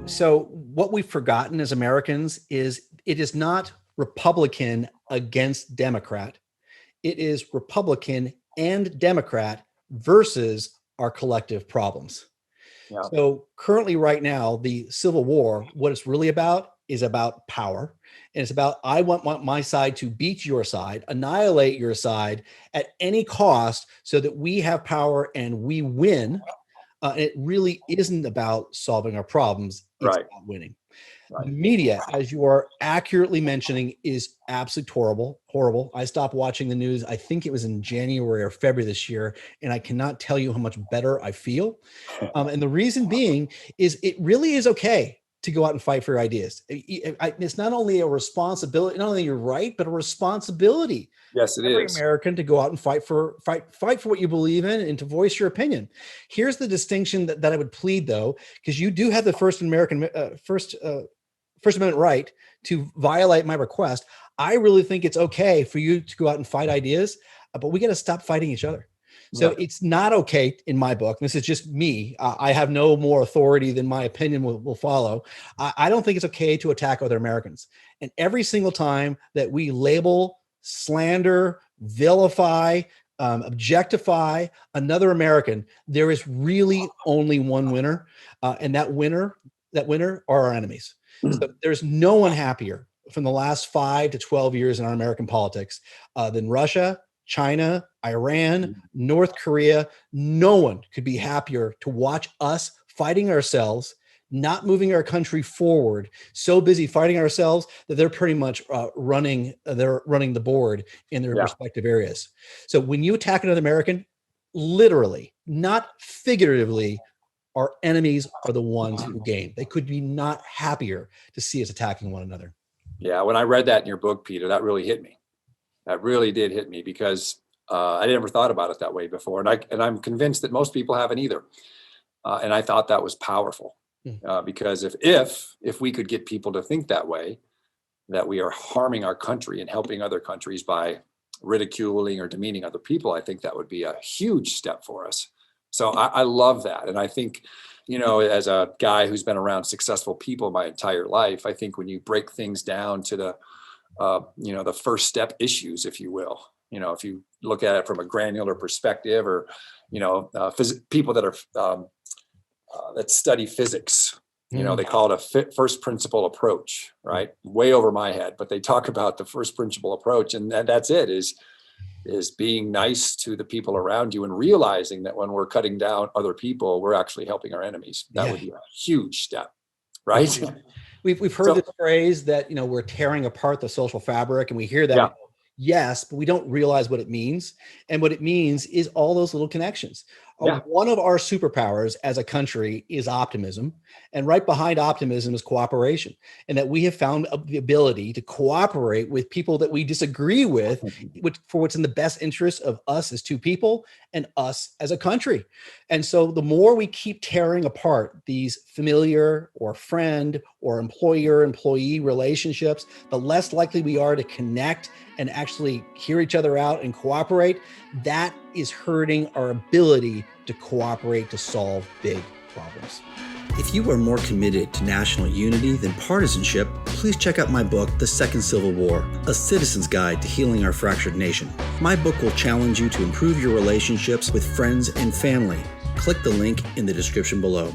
So what we've forgotten as Americans is it is not Republican against Democrat. It is Republican and Democrat versus our collective problems. Yeah. So currently, right now, the Civil War, what it's really about is about power. And it's about, I want my side to beat your side, annihilate your side at any cost so that we have power and we win. It really isn't about solving our problems. It's Right. about winning. Right. The media, as you are accurately mentioning, is absolutely horrible. Horrible. I stopped watching the news. I think it was in January or February this year, and I cannot tell you how much better I feel. And the reason being is it really is okay to go out and fight for your ideas. It's not only a responsibility, not only your right, but a responsibility. Yes, it Every is. American to go out and fight for what you believe in and to voice your opinion. Here's the distinction that I would plead, though, because you do have the First Amendment right to violate my request. I really think it's okay for you to go out and fight ideas, but we got to stop fighting each other. So Yeah. it's not okay in my book. This is just me. I have no more authority than my opinion will follow. I don't think it's okay to attack other Americans. And every single time that we label, slander, vilify, objectify another American, there is really only one winner. And that winner are our enemies. So there's no one happier from the last 5 to 12 years in our American politics than Russia, China, Iran, North Korea. No one could be happier to watch us fighting ourselves, not moving our country forward, so busy fighting ourselves that they're pretty much running the board in their respective areas. So when you attack another American, literally, not figuratively, our enemies are the ones who gain. They could be not happier to see us attacking one another. Yeah. When I read that in your book, Peter, that really hit me. That really did hit me because I never thought about it that way before, and I'm convinced that most people haven't either. And I thought that was powerful because if we could get people to think that way, that we are harming our country and helping other countries by ridiculing or demeaning other people, I think that would be a huge step for us. So I love that, and I think, as a guy who's been around successful people my entire life, I think when you break things down to the first step issues, if you will, if you look at it from a granular perspective, or, people that are, that study physics, they call it a first principle approach, right? Way over my head, but they talk about the first principle approach. And that's it is being nice to the people around you and realizing that when we're cutting down other people, we're actually helping our enemies. That would be a huge step, right? We've heard this phrase that, we're tearing apart the social fabric, and we hear that. Yes, but we don't realize what it means. And what it means is all those little connections. One of our superpowers as a country is optimism. And right behind optimism is cooperation. And that we have found the ability to cooperate with people that we disagree with, for what's in the best interest of us as two people and us as a country. And so the more we keep tearing apart these familiar or friend or employer-employee relationships, the less likely we are to connect and actually hear each other out and cooperate. That is hurting our ability to cooperate to solve big problems. If you are more committed to national unity than partisanship, please check out my book, The Second Civil War, A Citizen's Guide to Healing Our Fractured Nation. My book will challenge you to improve your relationships with friends and family. Click the link in the description below.